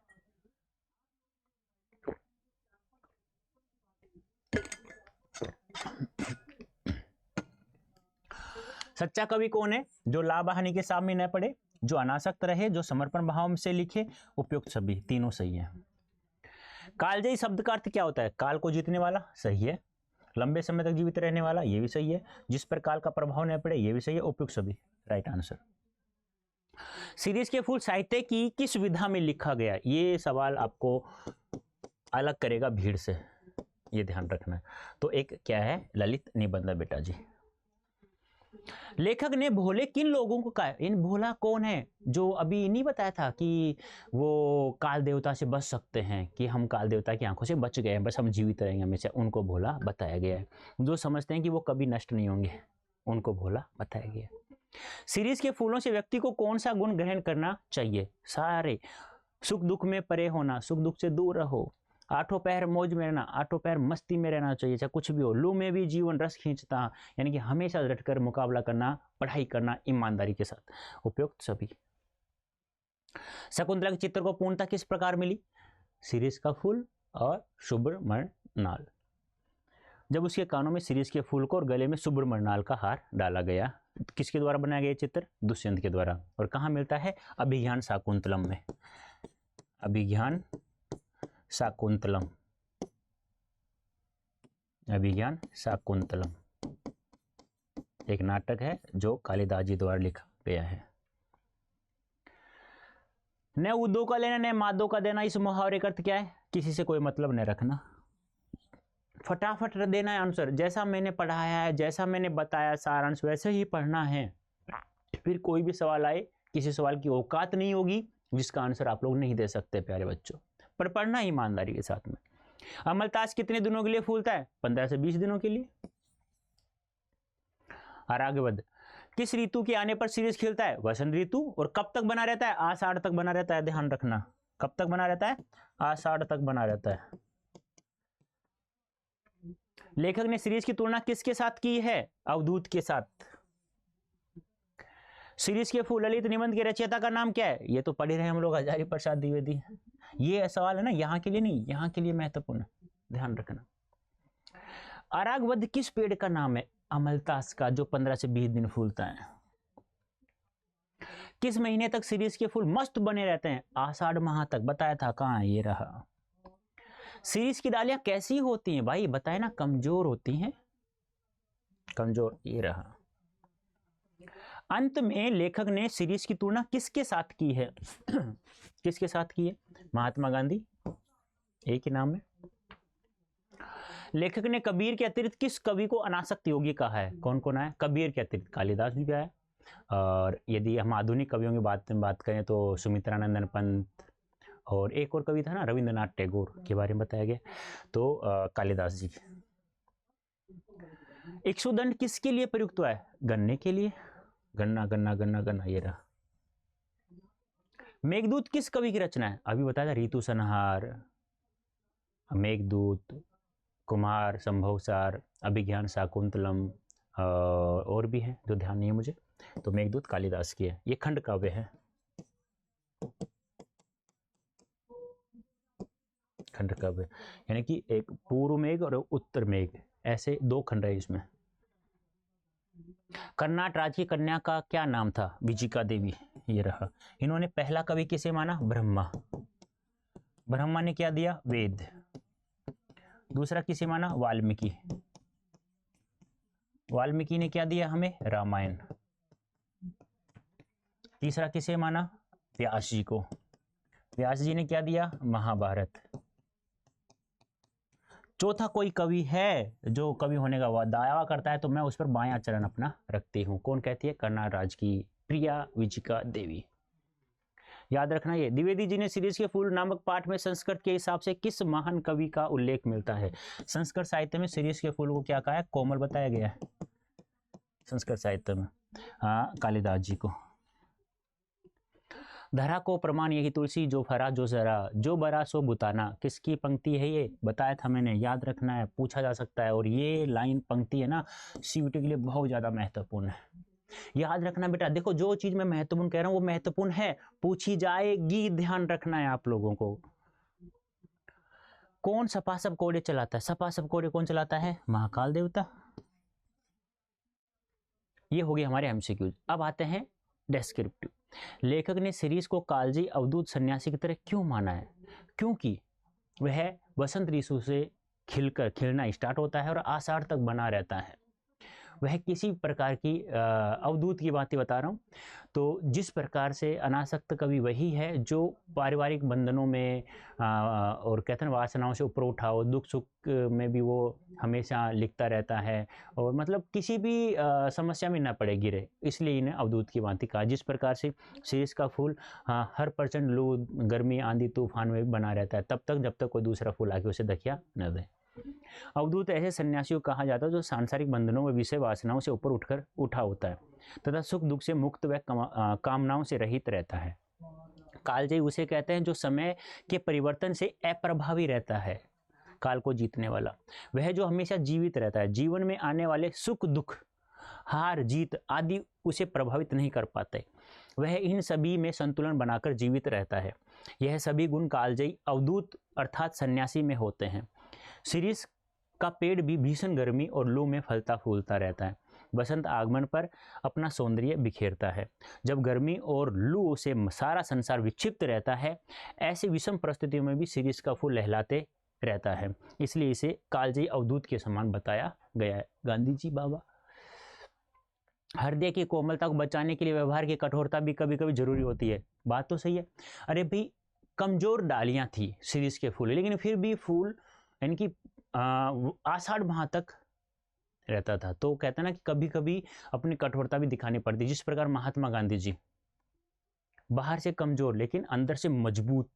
सच्चा कवि कौन है? जो लाभ हानि के सामने न पड़े, जो अनासक्त रहे, जो समर्पण भाव से लिखे, उपयुक्त सभी, तीनों सही है। कालजयी शब्द का अर्थ क्या होता है? काल को जीतने वाला, सही है। लंबे समय तक जीवित रहने वाला, ये भी सही है। जिस पर काल का प्रभाव न पड़े, ये भी सही है। उपयुक्त सभी, राइट आंसर। सीरीज के फूल साहित्य की किस विधा में लिखा गया? ये सवाल आपको अलग करेगा भीड़ से, ये ध्यान रखना है। तो एक क्या है? ललित निबंध बेटा जी। लेखक ने भोले किन लोगों को कहा? इन भोला कौन है? जो अभी नहीं बताया था कि वो काल देवता से बच सकते हैं, कि हम काल देवता की आंखों से बच गए हैं, बस हम जीवित रहेंगे हमेशा, उनको भोला बताया गया है। जो समझते हैं कि वो कभी नष्ट नहीं होंगे, उनको भोला बताया गया है। सीरीज के फूलों से व्यक्ति को कौन सा गुण ग्रहण करना चाहिए? सारे। सुख दुख में परे होना, सुख दुख से दूर रहो, आठों पैर मौज में रहना, आठों पैर मस्ती में रहना चाहिए, चाहे कुछ भी हो। लू में भी जीवन रस खींचता, यानी कि हमेशा डटकर मुकाबला करना, पढ़ाई करना ईमानदारी के साथ, उपयुक्त सभी। शकुंतला के चित्र को पूर्णता किस प्रकार मिली? शिरीष का फूल और सुब्रमण्यनाल। जब उसके कानों में शिरीष के फूल को और गले में सुब्रमण्यनाल का हार डाला गया। किसके द्वारा बनाया गया चित्र? दुष्यंत के द्वारा। और कहाँ मिलता है? अभिज्ञान शाकुंतलम में। अभिज्ञान शाकुंतलम, अभिज्ञान शाकुंतलम एक नाटक है जो कालिदास जी द्वारा लिखा गया है। न उदो का लेना न मादो का देना, इस मुहावरे का अर्थ क्या है? किसी से कोई मतलब न रखना, फटाफट देना है आंसर। जैसा मैंने पढ़ाया है, जैसा मैंने बताया सारांश, वैसे ही पढ़ना है। फिर कोई भी सवाल आए, किसी सवाल की औकात नहीं होगी जिसका आंसर आप लोग नहीं दे सकते प्यारे बच्चों, पर पढ़ना ईमानदारी के साथ में। अमलतास कितने दिनों के लिए फूलता है? 15 से 20 दिनों के लिए। और आगे बढ़, किस ऋतु के आने पर शिरीष खिलता है? वसंत ऋतु। और कब तक बना रहता है? आषाढ़ तक बना रहता है, ध्यान रखना। कब तक बना रहता है? आषाढ़ तक बना रहता है। लेखक ने शिरीष की तुलना किसके साथ की है? अवधूत के साथ। शिरीष के फूल ललित निबंध के रचयिता का नाम क्या है? ये तो पढ़ रहे हैं हम लोग, हजारी प्रसाद द्विवेदी। ये सवाल है ना, यहाँ के लिए नहीं, यहाँ के लिए महत्वपूर्ण, ध्यान रखना। अरागवध किस पेड़ का नाम है? अमलतास का, जो 15 से 20 दिन फूलता है। किस महीने तक शिरीष के फूल मस्त बने रहते हैं? आषाढ़ माह तक। बताया था, कहाँ ये रहा। शिरीष की डालियां कैसी होती हैं भाई? बताए ना, कमजोर होती हैं, कमजोर, ये रहा। अंत में लेखक ने शिरीष की तुलना किसके साथ की है? किसके साथ की है? महात्मा गांधी एक ही नाम है। लेखक ने कबीर के अतिरिक्त किस कवि को अनासक्त योगी कहा है? कौन कौन है? कबीर के अतिरिक्त कालिदास भी है, और यदि हम आधुनिक कवियों की बात करें तो सुमित्रानंदन पंत, और एक और कवि था ना रविंद्रनाथ टैगोर के बारे में बताया गया, तो कालिदास जी। इक्षुदंड किसके लिए प्रयुक्त हुआ है? गन्ने के लिए। गन्ना गन्ना गन्ना गन्ना, ये रहा। मेघदूत किस कवि की रचना है? अभी बताया था, ऋतु संहार, मेघदूत, कुमार संभवसार, अभिज्ञान शाकुंतलम, और भी हैं जो ध्यान नहीं है मुझे। तो मेघदूत कालिदास की है, ये खंड काव्य है। खंड काव्य यानी कि एक पूर्व मेघ और उत्तर मेघ, ऐसे दो खंड है इसमें। कर्नाट राज्य की कन्या का क्या नाम था? विजिका देवी, ये रहा। इन्होंने पहला कवि किसे माना? ब्रह्मा। ब्रह्मा ने क्या दिया? वेद। दूसरा किसे माना? वाल्मीकि। वाल्मीकि ने क्या दिया हमें? रामायण। तीसरा किसे माना? व्यास जी को। व्यास जी ने क्या दिया? महाभारत। चौथा कोई कवि है जो कवि होने का दावा करता है तो मैं उस पर बायां चरण अपना रखती हूँ। कौन कहती है? कर्नाट राज्य की प्रिया विजिका देवी। याद रखना, ये द्विवेदी जी ने सीरीज के फूल नामक पाठ में संस्कृत के हिसाब से किस महान कवि का उल्लेख मिलता है? संस्कृत साहित्य में सीरीज के फूल को क्या कहा है? कोमल बताया गया है संस्कृत साहित्य में। हाँ, कालिदास जी को। धरा को प्रमाण यही तुलसी, जो फरा जो जरा, जो बरा सो बुताना, किसकी पंक्ति है ये? बताया था मैंने, याद रखना है, पूछा जा सकता है। और ये लाइन पंक्ति है ना, सीयूटी के लिए बहुत ज्यादा महत्वपूर्ण है। याद रखना बेटा, देखो जो चीज मैं महत्वपूर्ण कह रहा हूं वो महत्वपूर्ण है, पूछी जाएगी, ध्यान रखना है आप लोगों को। कौन सपासप कोड़े चलाता है? सपासप कोड़े कौन चलाता है? महाकाल देवता। ये हो गए हमारे एमसीक्यूज। अब आते हैं डेस्क्रिप्टिव। लेखक ने सीरीज को कालजी अवधूत सन्यासी की तरह क्यों माना है? क्योंकि वह वसंत ऋतु से खिलना स्टार्ट होता है और आषाढ़ तक बना रहता है। वह किसी प्रकार की अवधूत की बातें बता रहा हूँ। तो जिस प्रकार से अनासक्त कवि वही है जो पारिवारिक बंधनों में और कहते हैं वासनाओं से ऊपर उठाओ, दुख सुख में भी वो हमेशा लिखता रहता है, और मतलब किसी भी समस्या में ना पड़े गिरे, इसलिए इन्हें अवधूत की भांति कहा। जिस प्रकार से शीश का फूल हर प्रचंड लू, गर्मी, आंधी, तूफान में भी बना रहता है तब तक जब तक कोई दूसरा फूल आके उसे धकिया न दे। अवधूत ऐसे सन्यासियों कहा जाता है जो सांसारिक बंधनों व विषय वासनाओं से ऊपर उठकर उठा होता है तथा सुख दुख से मुक्त व कामनाओं से रहित रहता है। कालजयी उसे कहते हैं जो समय के परिवर्तन से अप्रभावी रहता है, काल को जीतने वाला। वह जो हमेशा जीवित रहता है, जीवन में आने वाले सुख दुख, हार जीत आदि उसे प्रभावित नहीं कर पाते। वह इन सभी में संतुलन बनाकर जीवित रहता है। यह सभी गुण कालजयी अवधूत अर्थात सन्यासी में होते हैं। सीरीज का पेड़ भी भीषण गर्मी और लू में फलता फूलता रहता है। बसंत आगमन पर अपना सौंदर्य बिखेरता है। जब गर्मी और लू से सारा संसार विक्षिप्त रहता है, ऐसी विषम परिस्थितियों में भी सीरीज का फूल लहलाते रहता है, इसलिए इसे कालजयी अवधूत के समान बताया गया है। गांधी जी बाबा। हृदय की कोमलता को बचाने के लिए व्यवहार की कठोरता भी कभी कभी जरूरी होती है। बात तो सही है। अरे भाई, कमजोर डालियां थी सीरीज के फूल, लेकिन फिर भी फूल यानी कि आषाढ़ माह तक रहता था। तो कहते हैं ना कि कभी कभी अपनी कठोरता भी दिखानी पड़ती। जिस प्रकार महात्मा गांधी जी बाहर से कमजोर लेकिन अंदर से मजबूत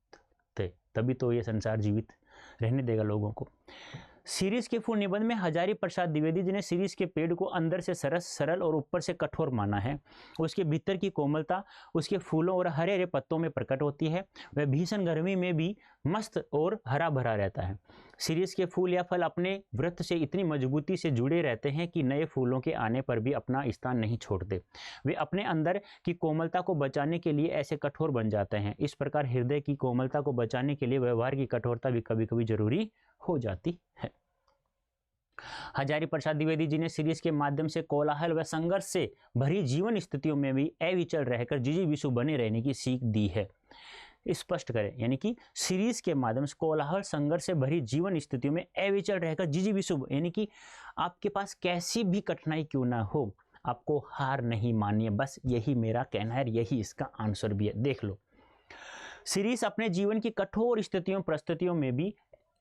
थे, तभी तो ये संसार जीवित रहने देगा लोगों को। सीरीज के फूल निबंध में हजारी प्रसाद द्विवेदी जी ने सीरीज के पेड़ को अंदर से सरल और ऊपर से कठोर माना है। उसके भीतर की कोमलता उसके फूलों और हरे हरे पत्तों में प्रकट होती है। वह भीषण गर्मी में भी मस्त और हरा भरा रहता है। सीरीज के फूल या फल अपने वृत्त से इतनी मजबूती से जुड़े रहते हैं कि नए फूलों के आने पर भी अपना स्थान नहीं छोड़ते। वे अपने अंदर की कोमलता को बचाने के लिए ऐसे कठोर बन जाते हैं। इस प्रकार हृदय की कोमलता को बचाने के लिए व्यवहार की कठोरता भी कभी कभी जरूरी हो जाती है। हजारी प्रसाद द्विवेदी जी ने सीरीज के माध्यम से कोलाहल व संघर्ष से भरी जीवन स्थितियों में भी अविचल रहकर जिजी विशु बने रहने की सीख दी है। स्पष्ट करें, यानी कि सीरीज के माध्यम से कोलाहल संघर्ष से भरी जीवन स्थितियों में अविचल रहकर जिजी विशु, यानी कि आपके पास कैसी भी कठिनाई क्यों ना हो, आपको हार नहीं माननी है। बस यही मेरा कहना है, यही इसका आंसर भी है। देख लो, सीरीज अपने जीवन की कठोर स्थितियों परिस्थितियों में भी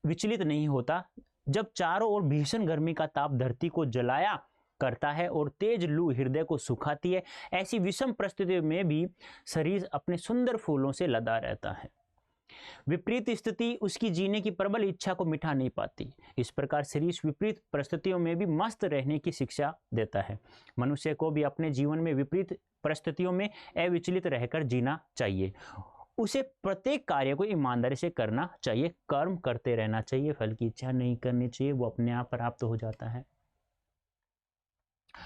विचलित नहीं होता। जब चारों ओर भीषण गर्मी का ताप धरती को जलाया करता है और तेज लू हृदय को सुखाती है, ऐसी विषम परिस्थितियों में भी शरीर अपने सुंदर फूलों से लदा रहता है। विपरीत स्थिति उसकी जीने की प्रबल इच्छा को मिटा नहीं पाती। इस प्रकार शरीर विपरीत परिस्थितियों में भी मस्त रहने की शिक्षा देता है। मनुष्य को भी अपने जीवन में विपरीत परिस्थितियों में अविचलित रहकर जीना चाहिए। उसे प्रत्येक कार्य को ईमानदारी से करना चाहिए, कर्म करते रहना चाहिए, फल की इच्छा नहीं करनी चाहिए, वो अपने आप प्राप्त हो जाता है।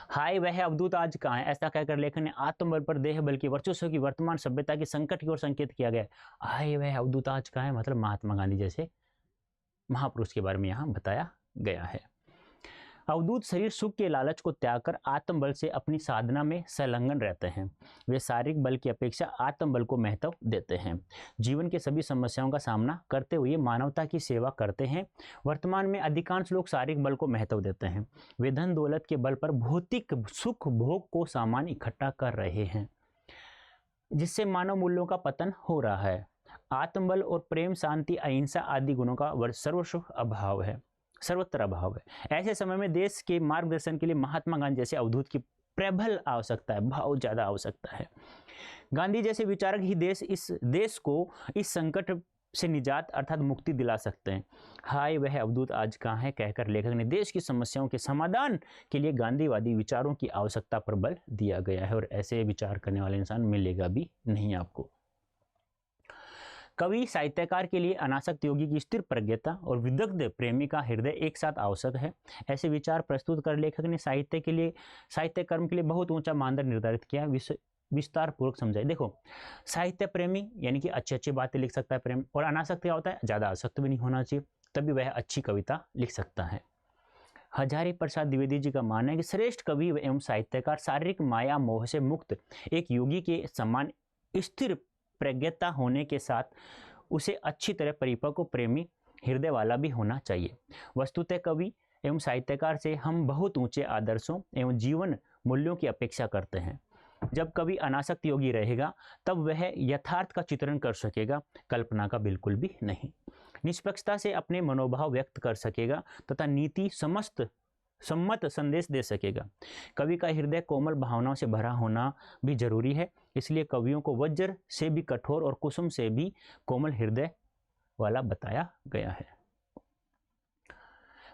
हाय वह अवधूत आज कहाँ है, ऐसा कहकर लेखक ने आत्मबल पर देह बल की वर्चस्व की वर्तमान सभ्यता की संकट की ओर संकेत किया गया। हाय वह अवधूत आज कहाँ है मतलब महात्मा गांधी जैसे महापुरुष के बारे में यहाँ बताया गया है। अवधूत शरीर सुख के लालच को त्याग कर आत्मबल से अपनी साधना में संलग्न रहते हैं। वे शारीरिक बल की अपेक्षा आत्मबल को महत्व देते हैं। जीवन के सभी समस्याओं का सामना करते हुए मानवता की सेवा करते हैं। वर्तमान में अधिकांश लोग शारीरिक बल को महत्व देते हैं। वे धन दौलत के बल पर भौतिक सुख भोग को सामान इकट्ठा कर रहे हैं, जिससे मानव मूल्यों का पतन हो रहा है। आत्मबल और प्रेम, शांति, अहिंसा आदि गुणों का सर्वत्र अभाव है। ऐसे समय में देश के मार्गदर्शन के लिए महात्मा गांधी जैसे अवधूत की प्रबल आवश्यकता है, बहुत ज्यादा आवश्यकता है। गांधी जैसे विचारक ही देश को इस संकट से निजात अर्थात मुक्ति दिला सकते हैं। हाय वह अवधूत आज कहाँ है कहकर लेखक ने देश की समस्याओं के समाधान के लिए गांधीवादी विचारों की आवश्यकता पर बल दिया गया है, और ऐसे विचार करने वाले इंसान मिलेगा भी नहीं आपको। कवि साहित्यकार के लिए अनासक्त योगी की स्थिर प्रज्ञता और विदग्ध प्रेमी का हृदय एक साथ आवश्यक है। ऐसे विचार प्रस्तुत कर लेखक ने साहित्य कर्म के लिए बहुत ऊंचा मानदंड निर्धारित किया, विस्तार पूर्वक समझाए। देखो, साहित्य प्रेमी यानी कि अच्छी अच्छी बातें लिख सकता है प्रेम, और अनासक्त क्या होता है, ज्यादा आसक्त भी नहीं होना चाहिए, तभी वह अच्छी कविता लिख सकता है। हजारी प्रसाद द्विवेदी जी का मानना है कि श्रेष्ठ कवि एवं साहित्यकार शारीरिक माया मोह से मुक्त एक योगी के समान स्थिर प्रज्ञता होने के साथ उसे अच्छी तरह परिपक्व प्रेमी हृदय वाला भी होना चाहिए। वस्तुतः कवि एवं साहित्यकार से हम बहुत ऊंचे आदर्शों एवं जीवन मूल्यों की अपेक्षा करते हैं। जब कवि अनासक्त योगी रहेगा तब वह यथार्थ का चित्रण कर सकेगा, कल्पना का बिल्कुल भी नहीं। निष्पक्षता से अपने मनोभाव व्यक्त कर सकेगा तथा नीति सम्मत संदेश दे सकेगा। कवि का हृदय कोमल भावनाओं से भरा होना भी जरूरी है, इसलिए कवियों को वज्र से भी कठोर और कुसुम से भी कोमल हृदय वाला बताया गया है।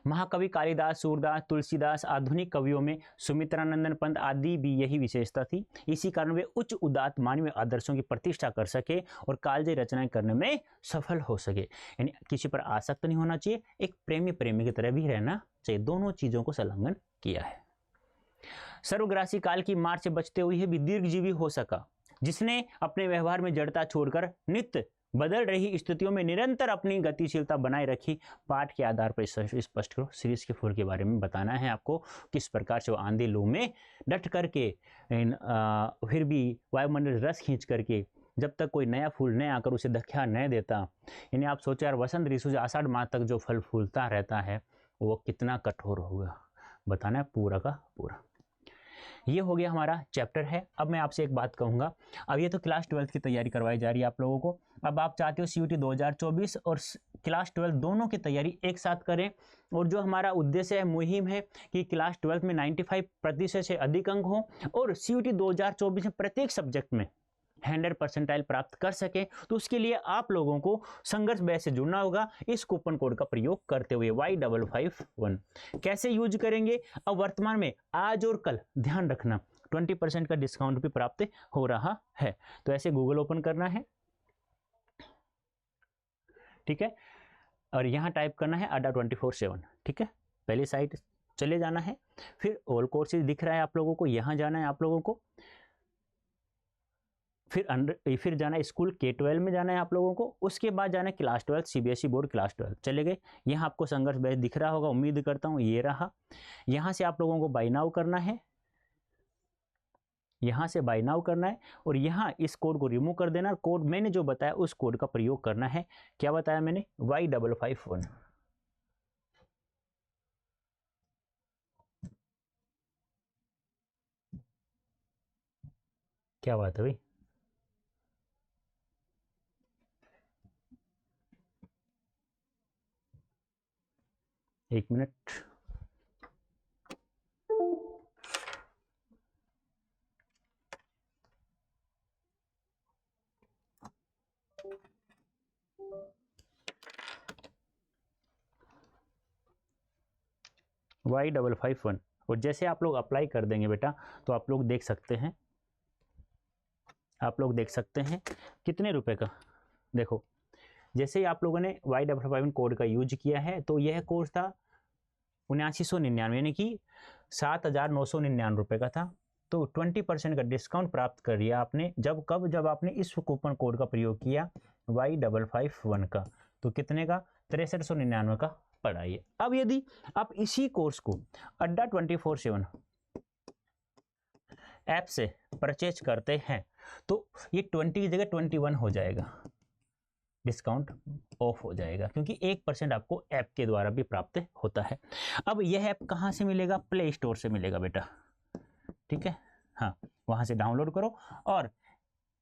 महाकवि कालिदास, सूरदास, तुलसीदास, आधुनिक कवियों में सुमित्रानंदन पंत आदि भी यही विशेषता थी। इसी कारण वे उच्च उदात्त मानवीय आदर्शों की प्रतिष्ठा कर सके और कालजयी रचनाएं करने में सफल हो सके। यानी किसी पर आसक्त नहीं होना चाहिए, एक प्रेमी की तरह भी रहना चाहिए। दोनों चीजों को संलग्न किया है। सर्वग्रासी काल की मार से बचते हुए भी दीर्घजीवी हो सका, जिसने अपने व्यवहार में जड़ता छोड़कर नित्य बदल रही स्थितियों में निरंतर अपनी गतिशीलता बनाए रखी। पाठ के आधार पर स्पष्ट करो। शीर्ष के फूल के बारे में बताना है आपको, किस प्रकार से वो आंधी लू में डट करके फिर भी वायुमंडल रस खींच करके जब तक कोई नया फूल न आकर उसे दख्या न देता। यानी आप सोचो यार, वसंत ऋतु से आषाढ़ माह तक जो फल फूलता रहता है वो कितना कठोर होगा, बताना है पूरा का पूरा। ये हो गया हमारा चैप्टर है। अब मैं आपसे एक बात कहूँगा, अब ये तो क्लास 12th की तैयारी करवाई जा रही है आप लोगों को। अब आप चाहते हो CUT 2024 और क्लास 12 दोनों की तैयारी एक साथ करें, और जो हमारा उद्देश्य है, मुहिम है कि क्लास 12 में 95% से अधिक अंक हो और CUT 2024 में प्रत्येक सब्जेक्ट में 100% प्राप्त कर सके। तो उसके लिए आप लोगों को संघर्ष बैच से जुड़ना होगा इस कूपन कोड का प्रयोग करते हुए Y551। कैसे यूज करेंगे? अब वर्तमान में आज और कल ध्यान रखना 20% का डिस्काउंट भी प्राप्त हो रहा है। तो ऐसे गूगल ओपन करना है, ठीक है, और यहां टाइप करना है अड्डा 24/7, ठीक है। पहली साइट चले जाना है, फिर ऑल कोर्सेज दिख रहा है आप लोगों को, यहां जाना है आप लोगों को, फिर जाना है स्कूल K12 में जाना है आप लोगों को, उसके बाद जाना है क्लास 12 CBSE बोर्ड क्लास 12। चले गए, यहाँ आपको संघर्ष बैच दिख रहा होगा, उम्मीद करता हूँ ये रहा। यहाँ से आप लोगों को बाय नाउ करना है, यहाँ से बाय नाउ करना है, और यहाँ इस कोड को रिमूव कर देना। कोड मैंने जो बताया उस कोड का प्रयोग करना है। क्या बताया मैंने? Y551। क्या बात है भाई? एक मिनट। Y551, और जैसे आप लोग अप्लाई कर देंगे बेटा तो आप लोग देख सकते हैं, आप लोग देख सकते हैं कितने रुपए का। देखो जैसे ही आप लोगों ने Y551 कोड का यूज किया है तो यह कोर्स था 7999, यानी कि 7999 रुपये का था। तो 20% का डिस्काउंट प्राप्त कर लिया आपने। जब कब? जब आपने इस कूपन कोड का प्रयोग किया Y551 का। तो कितने का? 6399 का पड़ा ये। अब यदि आप इसी कोर्स को अड्डा 24/7 ऐप से परचेज करते हैं तो ये 20 की जगह 21 हो जाएगा, डिस्काउंट ऑफ हो जाएगा, क्योंकि 1% आपको ऐप के द्वारा भी प्राप्त होता है। अब यह ऐप कहाँ से मिलेगा? प्ले स्टोर से मिलेगा बेटा, ठीक है। हाँ, वहाँ से डाउनलोड करो और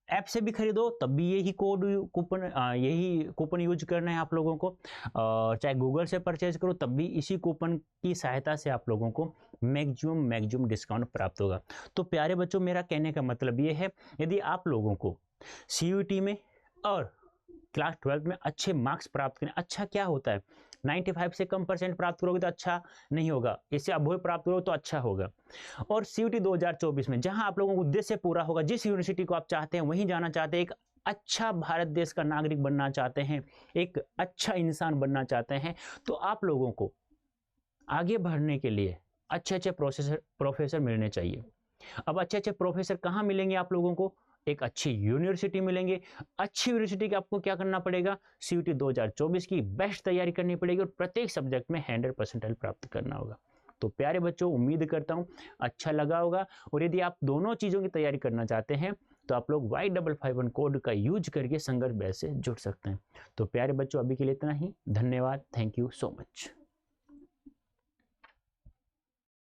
ऐप से भी खरीदो तब भी यही कूपन यूज करना है आप लोगों को। और चाहे गूगल से परचेज करो तब भी इसी कूपन की सहायता से आप लोगों को मैक्सिमम डिस्काउंट प्राप्त होगा। तो प्यारे बच्चों, मेरा कहने का मतलब ये है, यदि आप लोगों को CUET में और क्लास 12 में अच्छे मार्क्स प्राप्त करें, अच्छा क्या होता है 95 से कम % प्राप्त करोगे तो अच्छा नहीं होगा, इससे अभ्युदय प्राप्त करोगे तो अच्छा होगा। और CUET 2024 में जहां आप लोगों का उद्देश्य पूरा होगा, जिस यूनिवर्सिटी को आप चाहते हैं वहीं जाना चाहते हैं, एक अच्छा भारत देश का नागरिक बनना चाहते हैं, एक अच्छा इंसान बनना चाहते हैं, तो आप लोगों को आगे बढ़ने के लिए अच्छे प्रोफेसर मिलने चाहिए। अब अच्छे प्रोफेसर कहाँ मिलेंगे आप लोगों को? एक अच्छी यूनिवर्सिटी मिलेंगे। अच्छी यूनिवर्सिटी के आपको क्या करना पड़ेगा? CUET 2024 की बेस्ट तैयारी करनी पड़ेगी और प्रत्येक सब्जेक्ट में 100% प्राप्त करना होगा। तो प्यारे बच्चों, उम्मीद करता हूँ अच्छा लगा होगा। और यदि आप दोनों चीज़ों की तैयारी करना चाहते हैं तो आप लोग Y551 कोड का यूज करके संघर्ष बैच से जुड़ सकते हैं। तो प्यारे बच्चों, अभी के लिए इतना ही। धन्यवाद। Thank you so much.